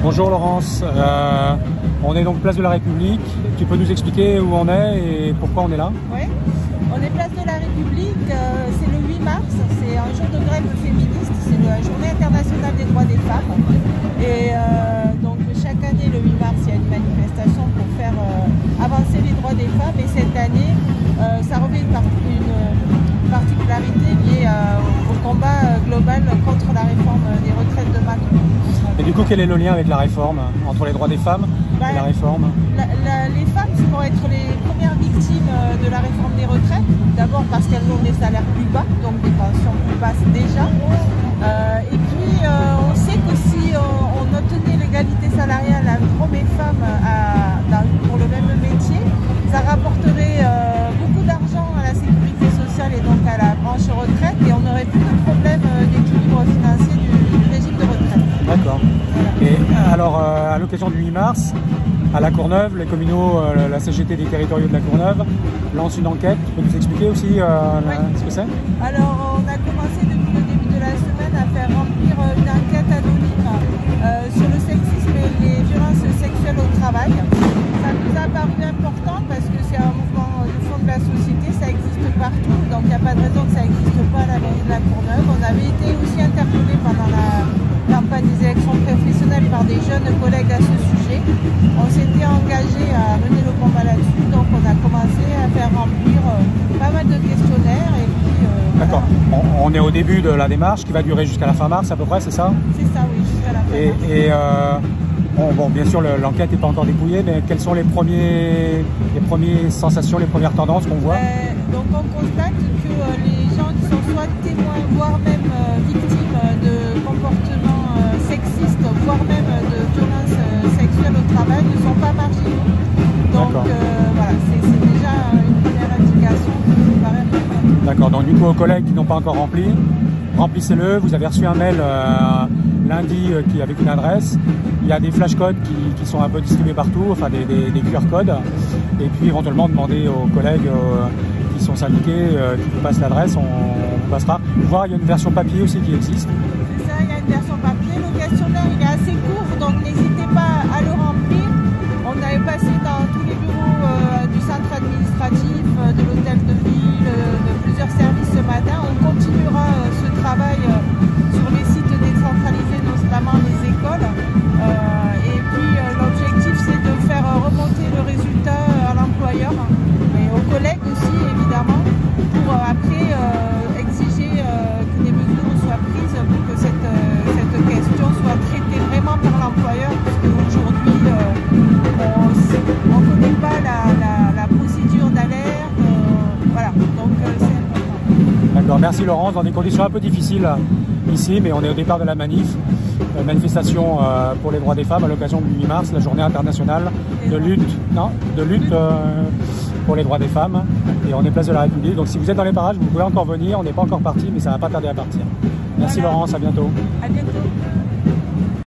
Bonjour Laurence, on est donc place de la République. Tu peux nous expliquer où on est et pourquoi on est là? Oui, on est place de la République, c'est le 8 mars, c'est un jour de grève féministe, c'est la journée internationale des droits des femmes. Et donc chaque année, le 8 mars, il y a une manifestation pour faire avancer les droits des femmes. Et cette année, ça revêt une particularité liée au combat global contre la réforme des retraites de Macron. Et du coup, quel est le lien avec la réforme, entre les droits des femmes et la réforme? Les femmes vont être les premières victimes de la réforme des retraites. D'abord parce qu'elles ont des salaires plus bas, donc des pensions plus basses déjà. Et puis, on sait que si on obtenait l'égalité salariale entre hommes et femmes pour le même métier, ça rapporterait beaucoup d'argent à la sécurité sociale et donc à la branche retraite, et on n'aurait plus de problème d'équilibre financier du régime de retraite. D'accord. Et alors, à l'occasion du 8 mars, à La Courneuve, les communaux, la CGT des territoriaux de La Courneuve lance une enquête. Tu peux nous expliquer aussi ce que c'est? Alors, on a commencé depuis le début de la semaine à faire remplir une enquête anonyme sur le sexisme et les violences sexuelles au travail. Ça nous a paru important parce que c'est un mouvement de fond de la société, ça existe partout, donc il n'y a pas de raison que ça n'existe pas à la mairie de La Courneuve. On avait été aussi interpellés pendant la campagne des élections professionnelles par des jeunes collègues à ce sujet. On s'était engagé à mener le combat là-dessus, donc on a commencé à faire remplir pas mal de questionnaires. Et puis, d'accord. Voilà. On est au début de la démarche qui va durer jusqu'à la fin mars à peu près, c'est ça? C'est ça, oui, jusqu'à la fin mars. Bon, bien sûr, l'enquête n'est pas encore dépouillée, mais quelles sont les premières sensations, les premières tendances qu'on voit? Donc on constate que les gens qui sont soit témoins, voire même victimes de comportements sexistes, voire même de violences sexuelles au travail, ne sont pas marginaux. Donc voilà, c'est déjà une première indication qui me paraît importante. D'accord, donc du coup aux collègues qui n'ont pas encore rempli, remplissez-le. Vous avez reçu un mail lundi avec une adresse. Il y a des flashcodes qui sont un peu distribués partout, enfin des QR codes. Et puis éventuellement demander aux collègues qui sont syndiqués, qui vous passent l'adresse, on vous passera. Voir, il y a une version papier aussi qui existe. C'est ça, il y a une version papier. Le questionnaire il est assez court, donc n'hésitez pas à le remplir. On avait passé dans tous les bureaux du centre administratif, de l'hôtel de ville, de plusieurs services ce matin. On continuera ce travail sur les sites décentralisés, notamment les écoles. Et puis l'objectif c'est de faire remonter le résultat à l'employeur et aux collègues aussi évidemment, pour après exiger que des mesures soient prises pour que cette question soit traitée vraiment par l'employeur, puisque aujourd'hui on ne connaît pas la procédure d'alerte, voilà, donc c'est important. D'accord, merci Laurence, dans des conditions un peu difficiles ici, mais on est au départ de la manifestation pour les droits des femmes à l'occasion du 8 mars, la journée internationale de lutte pour les droits des femmes, et on est place de la République. Donc si vous êtes dans les parages, vous pouvez encore venir, on n'est pas encore parti, mais ça va pas tarder à partir. Merci voilà. Laurence, à bientôt. À bientôt.